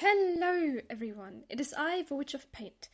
Hello everyone, it is I, the Witch of Paint.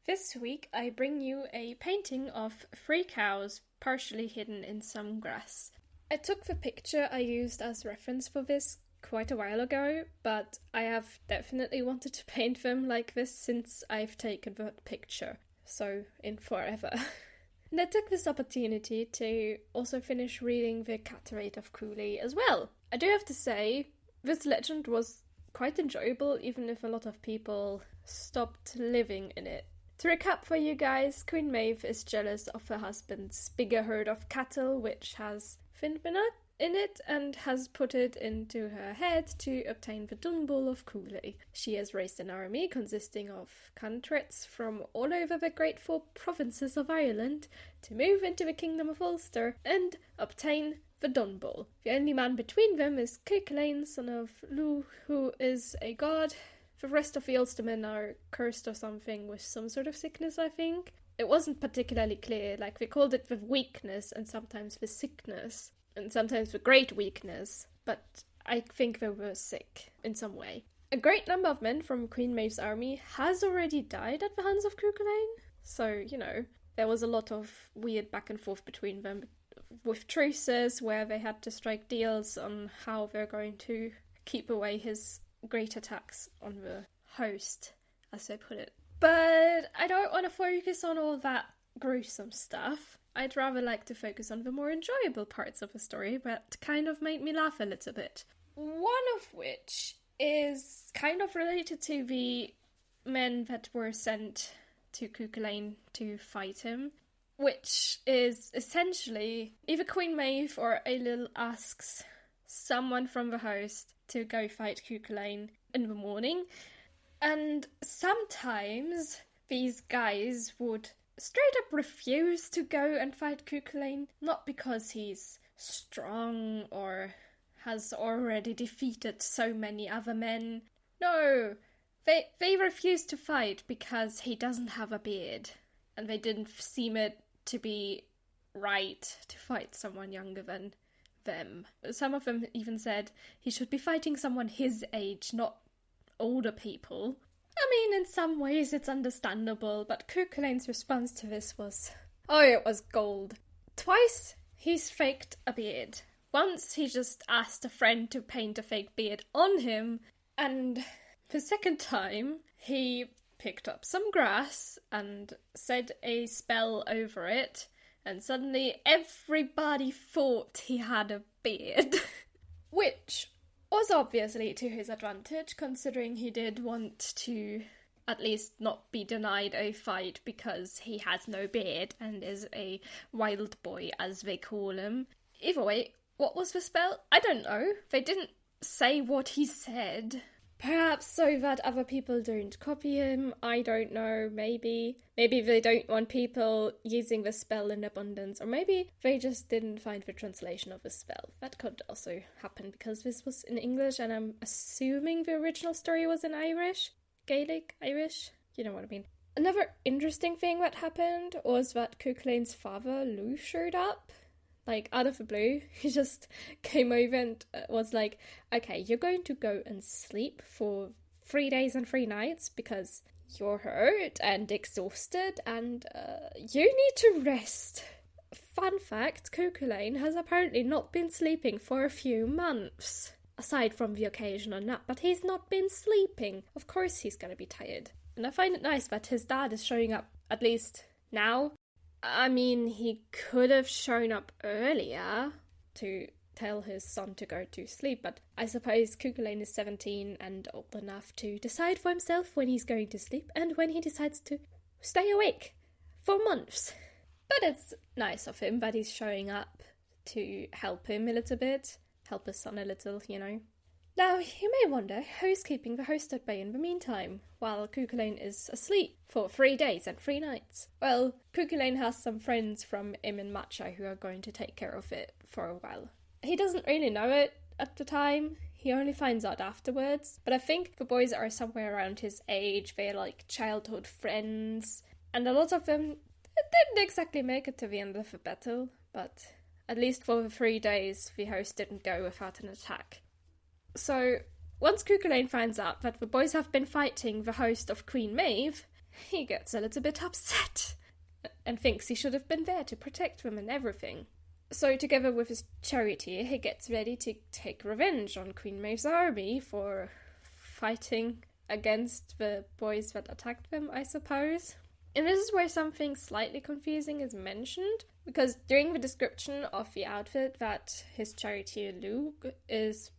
This week I bring you a painting of 3 cows partially hidden in some grass. I took the picture I used as reference for this quite a while ago, but I have definitely wanted to paint them like this since I've taken the picture, so in forever. And I took this opportunity to also finish reading the Cattle Raid of Cualnge as well. I do have to say, this legend was quite enjoyable, even if a lot of people stopped living in it. To recap for you guys, Queen Maeve is jealous of her husband's bigger herd of cattle, which has Finbina in it, and has put it into her head to obtain the Dunbull of Cualnge. She has raised an army consisting of cantrets from all over the great 4 provinces of Ireland to move into the Kingdom of Ulster and obtain the Dunbull. The only man between them is Cúailnge, son of Lu, who is a god. The rest of the Ulstermen are cursed or something with some sort of sickness, I think. It wasn't particularly clear, like they called it the weakness and sometimes the sickness, and sometimes the great weakness, but I think they were sick in some way. A great number of men from Queen Maeve's army has already died at the hands of Cúailnge, so, there was a lot of weird back and forth between them, with truces where they had to strike deals on how they're going to keep away his great attacks on the host, as they put it. But I don't want to focus on all that gruesome stuff. I'd rather like to focus on the more enjoyable parts of the story that kind of made me laugh a little bit. One of which is kind of related to the men that were sent to Cúailnge to fight him, which is essentially either Queen Maeve or Ailill asks someone from the host to go fight Cúailnge in the morning, and sometimes these guys would straight up refuse to go and fight Cúailnge, not because he's strong or has already defeated so many other men. No, they refuse to fight because he doesn't have a beard, and they didn't seem it to be right to fight someone younger than them. Some of them even said he should be fighting someone his age, not older people. I mean, in some ways it's understandable, but Cúailnge's response to this was, it was gold. Twice he's faked a beard. Once he just asked a friend to paint a fake beard on him, and the second time he picked up some grass and said a spell over it, and suddenly everybody thought he had a beard. Which was obviously to his advantage, considering he did want to at least not be denied a fight because he has no beard and is a wild boy, as they call him. Either way, what was the spell? I don't know. They didn't say what he said. Perhaps so that other people don't copy him, I don't know, maybe. Maybe they don't want people using the spell in abundance, or maybe they just didn't find the translation of the spell. That could also happen, because this was in English, and I'm assuming the original story was in Irish? Gaelic? Irish? You know what I mean. Another interesting thing that happened was that Cúailnge's father, Lou, showed up. Like, out of the blue, he just came over and was like, okay, you're going to go and sleep for 3 days and 3 nights because you're hurt and exhausted and you need to rest. Fun fact, Cúailnge has apparently not been sleeping for a few months, aside from the occasional nap, but he's not been sleeping. Of course he's going to be tired. And I find it nice that his dad is showing up, at least now. I mean, he could have shown up earlier to tell his son to go to sleep, but I suppose Cúailnge is 17 and old enough to decide for himself when he's going to sleep and when he decides to stay awake for months. But it's nice of him that he's showing up to help him a little bit, help his son a little, Now, you may wonder who's keeping the host at bay in the meantime, while Cúailnge is asleep for 3 days and 3 nights. Well, Cúailnge has some friends from Im Macha who are going to take care of it for a while. He doesn't really know it at the time, he only finds out afterwards, but I think the boys are somewhere around his age, they're like childhood friends, and a lot of them didn't exactly make it to the end of the battle, but at least for the 3 days the host didn't go without an attack. So once Cuchulainn finds out that the boys have been fighting the host of Queen Maeve, he gets a little bit upset and thinks he should have been there to protect them and everything. So together with his charioteer, he gets ready to take revenge on Queen Maeve's army for fighting against the boys that attacked them, I suppose. And this is where something slightly confusing is mentioned, because during the description of the outfit that his charioteer Luke is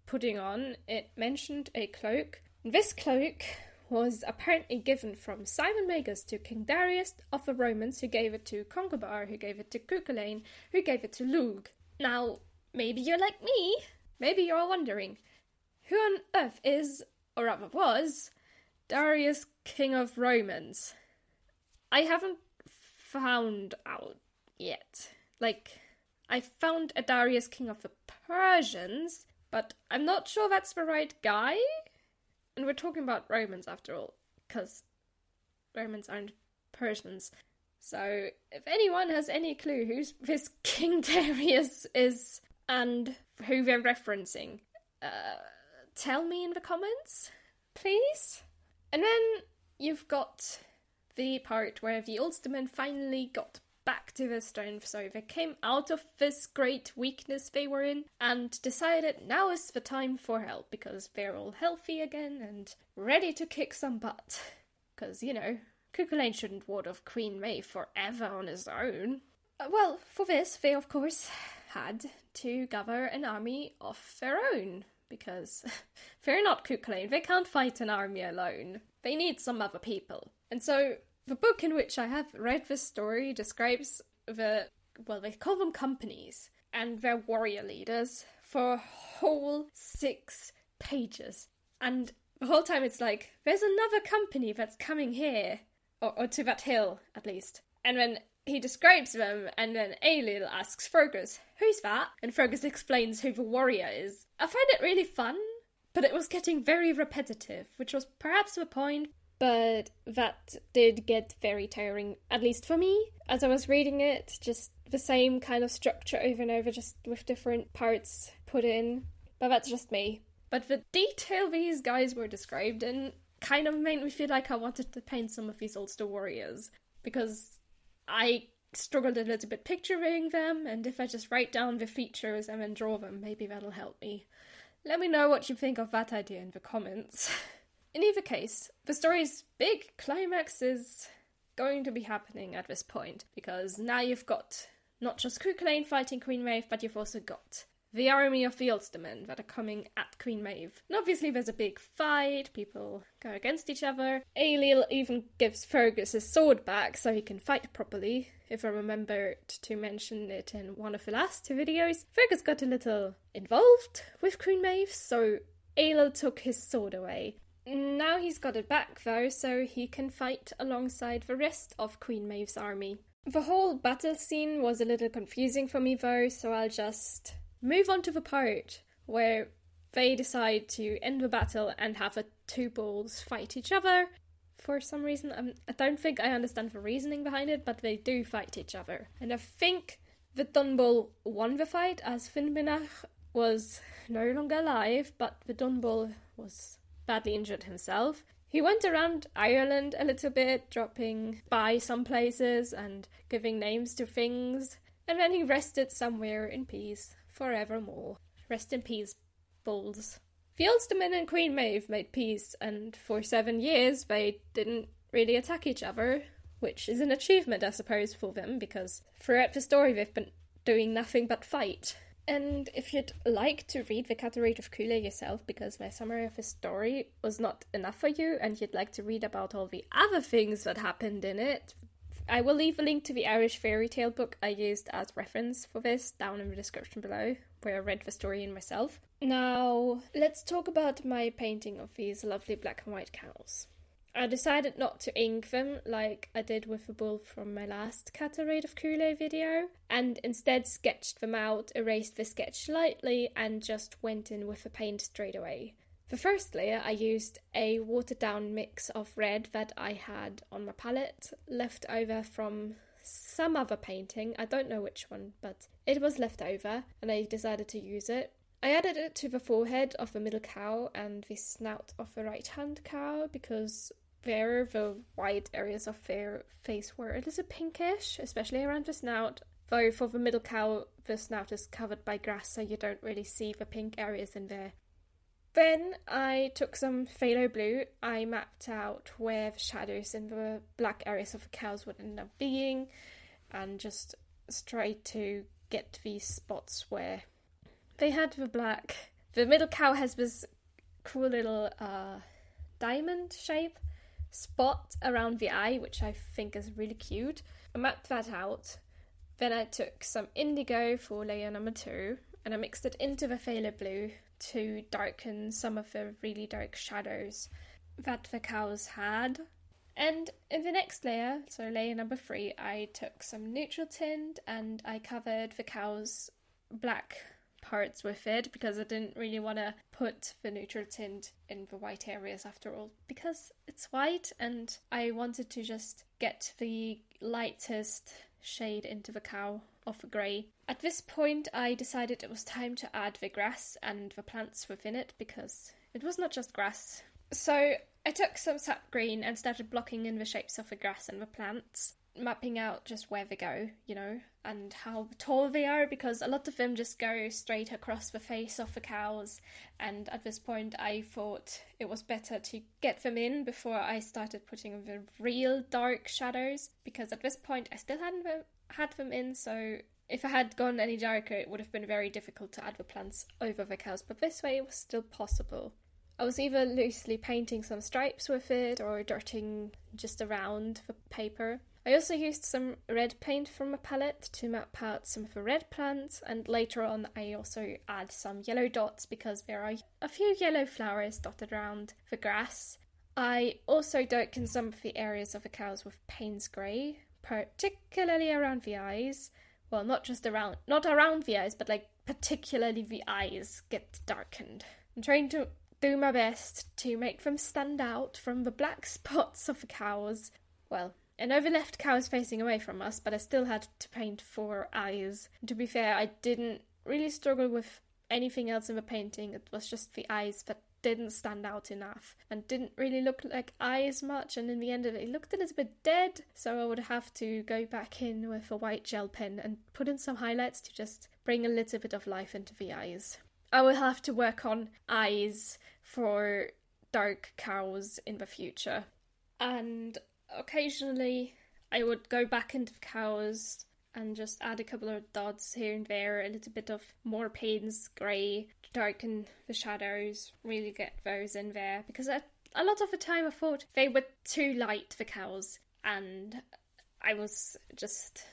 putting on, it mentioned a cloak. This cloak was apparently given from Simon Magus to King Darius of the Romans, who gave it to Concobar, who gave it to Cuchulainn, who gave it to Lugh. Now, maybe you're like me. Maybe you're wondering, who on earth is, or rather was, Darius, King of Romans? I haven't found out yet. I found a Darius, King of the Persians, but I'm not sure that's the right guy. And we're talking about Romans after all, because Romans aren't Persians. So if anyone has any clue who this King Darius is and who they're referencing, tell me in the comments, please. And then you've got the part where the Ulstermen finally got back to their strength, so they came out of this great weakness they were in and decided now is the time for help, because they're all healthy again and ready to kick some butt. Because, Cuchulainn shouldn't ward off Queen Maeve forever on his own. Well, for this, they of course had to gather an army of their own, because they're not Cuchulainn, they can't fight an army alone. They need some other people. And so the book in which I have read this story describes they call them companies, and their warrior leaders for a whole 6 pages. And the whole time it's like, there's another company that's coming here, or to that hill, at least. And then he describes them, and then Ailill asks Fergus, who's that? And Fergus explains who the warrior is. I find it really fun, but it was getting very repetitive, which was perhaps the point. But that did get very tiring, at least for me. As I was reading it, just the same kind of structure over and over, just with different parts put in. But that's just me. But the detail these guys were described in kind of made me feel like I wanted to paint some of these Ulster warriors. Because I struggled a little bit picturing them, and if I just write down the features and then draw them, maybe that'll help me. Let me know what you think of that idea in the comments. In either case, the story's big climax is going to be happening at this point, because now you've got not just Cuchulainn fighting Queen Maeve, but you've also got the army of the Ulstermen that are coming at Queen Maeve. And obviously there's a big fight, people go against each other. Ailill even gives Fergus his sword back so he can fight properly. If I remembered to mention it in one of the last 2 videos, Fergus got a little involved with Queen Maeve, so Ailill took his sword away. Now he's got it back though, so he can fight alongside the rest of Queen Maeve's army. The whole battle scene was a little confusing for me though, so I'll just move on to the part where they decide to end the battle and have the 2 bulls fight each other. For some reason, I don't think I understand the reasoning behind it, but they do fight each other. And I think the Dun Bull won the fight, as Finnbinach was no longer alive, but the Dun Bull was badly injured himself. He went around Ireland a little bit, dropping by some places and giving names to things, and then he rested somewhere in peace forevermore. Rest in peace, bulls. The Ulstermen and Queen Maeve made peace, and for 7 years they didn't really attack each other, which is an achievement, I suppose, for them, because throughout the story they've been doing nothing but fight. And if you'd like to read the Cattle Raid of Cualnge yourself, because my summary of the story was not enough for you, and you'd like to read about all the other things that happened in it, I will leave a link to the Irish fairy tale book I used as reference for this down in the description below, where I read the story in myself. Now, let's talk about my painting of these lovely black and white cows. I decided not to ink them like I did with the bull from my last Cattle Raid of Cualnge video, and instead sketched them out, erased the sketch lightly, and just went in with the paint straight away. The first layer I used a watered down mix of red that I had on my palette, left over from some other painting, I don't know which one, but it was left over and I decided to use it. I added it to the forehead of the middle cow and the snout of the right-hand cow because there the white areas of their face were a little pinkish, especially around the snout. Though for the middle cow, the snout is covered by grass, so you don't really see the pink areas in there. Then I took some phthalo blue. I mapped out where the shadows in the black areas of the cows would end up being, and just tried to get these spots where they had the black. The middle cow has this cool little diamond shape spot around the eye, which I think is really cute. I mapped that out. Then I took some indigo for layer number 2, and I mixed it into the phthalo blue to darken some of the really dark shadows that the cows had. And in the next layer, so layer number 3, I took some neutral tint and I covered the cows' black parts with it because I didn't really want to put the neutral tint in the white areas after all, because it's white and I wanted to just get the lightest shade into the cow of the grey. At this point I decided it was time to add the grass and the plants within it because it was not just grass. So I took some sap green and started blocking in the shapes of the grass and the plants, mapping out just where they go, and how tall they are, because a lot of them just go straight across the face of the cows, and at this point I thought it was better to get them in before I started putting the real dark shadows, because at this point I still hadn't had them in, so if I had gone any darker it would have been very difficult to add the plants over the cows, but this way it was still possible. I was either loosely painting some stripes with it or darting just around the paper. I also used some red paint from a palette to map out some of the red plants, and later on I also add some yellow dots because there are a few yellow flowers dotted around the grass. I also darken some of the areas of the cows with Payne's Grey, particularly around the eyes. Well, not around the eyes, but particularly the eyes get darkened. I'm trying to do my best to make them stand out from the black spots of the cows. Well, I know the left cow is facing away from us, but I still had to paint 4 eyes. And to be fair, I didn't really struggle with anything else in the painting. It was just the eyes that didn't stand out enough and didn't really look like eyes much, and in the end it looked a little bit dead, so I would have to go back in with a white gel pen and put in some highlights to just bring a little bit of life into the eyes. I will have to work on eyes for dark cows in the future, and occasionally I would go back into the cows and just add a couple of dots here and there, a little bit of more Payne's Grey to darken the shadows, really get those in there, because a lot of the time I thought they were too light, the cows, and I was just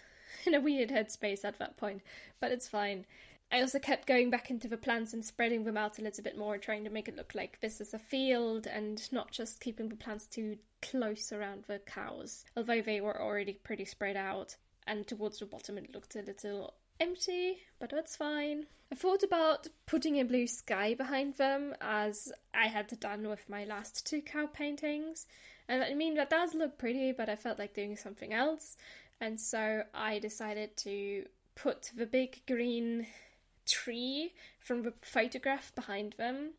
in a weird headspace at that point, but it's fine. I also kept going back into the plants and spreading them out a little bit more, trying to make it look like this is a field and not just keeping the plants too close around the cows, although they were already pretty spread out, and towards the bottom it looked a little empty, but that's fine. I thought about putting a blue sky behind them, as I had done with my last 2 cow paintings, and I mean that does look pretty, but I felt like doing something else, and so I decided to put the big green tree from the photograph behind them,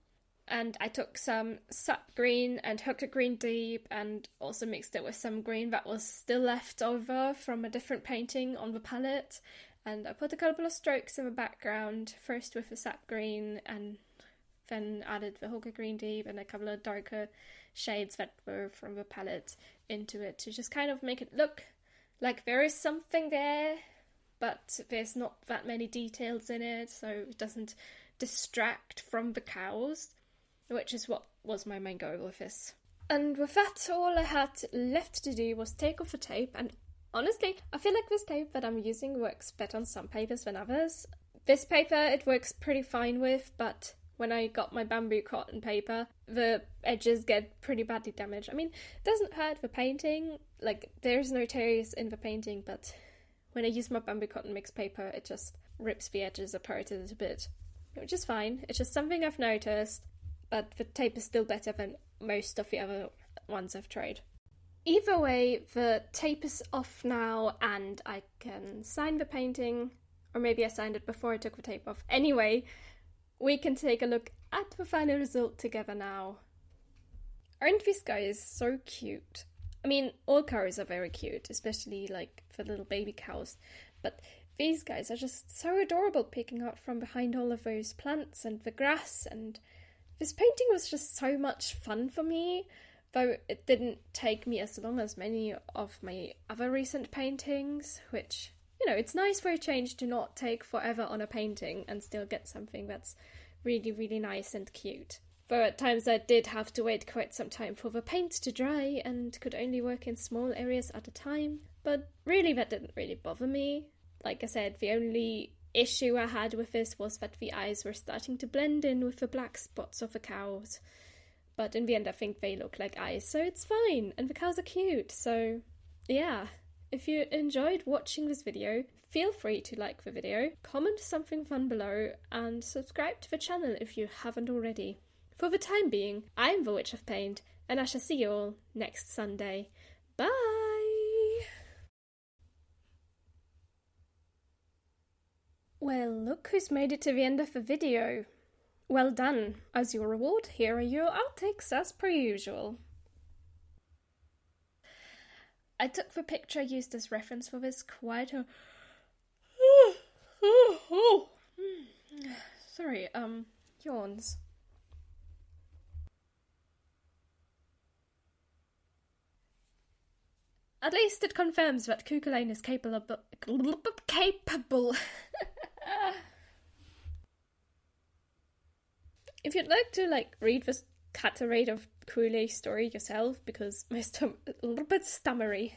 and I took some sap green and hooked green deep and also mixed it with some green that was still left over from a different painting on the palette, and I put a couple of strokes in the background, first with the sap green and then added the hooker green deep and a couple of darker shades that were from the palette into it to just kind of make it look like there is something there, but there's not that many details in it, so it doesn't distract from the cows, which is what was my main goal with this. And with that, all I had left to do was take off the tape, and honestly, I feel like this tape that I'm using works better on some papers than others. This paper it works pretty fine with, but when I got my bamboo cotton paper, the edges get pretty badly damaged. I mean, it doesn't hurt the painting, there's no tears in the painting, but when I use my bamboo cotton mixed paper, it just rips the edges apart a little bit, which is fine. It's just something I've noticed, but the tape is still better than most of the other ones I've tried. Either way, the tape is off now and I can sign the painting, or maybe I signed it before I took the tape off. Anyway, we can take a look at the final result together now. Aren't these guys so cute? I mean, all cows are very cute, especially like for little baby cows, but these guys are just so adorable, peeking out from behind all of those plants and the grass, and this painting was just so much fun for me, though it didn't take me as long as many of my other recent paintings, which, you know, it's nice for a change to not take forever on a painting and still get something that's really, really nice and cute. Though at times I did have to wait quite some time for the paint to dry and could only work in small areas at a time, but really that didn't really bother me. Like I said, the only issue I had with this was that the eyes were starting to blend in with the black spots of the cows. But in the end I think they look like eyes, so it's fine, and the cows are cute, so yeah. If you enjoyed watching this video, feel free to like the video, comment something fun below, and subscribe to the channel if you haven't already. For the time being, I'm the Witch of Paint, and I shall see you all next Sunday. Bye! Well, look who's made it to the end of the video. Well done. As your reward, here are your outtakes as per usual. I took the picture I used as reference for this quite a... Sorry, yawns. At least it confirms that Cúailnge is capable. If you'd like to read this Cattle Raid of Cualnge story yourself, because my a little bit stammery,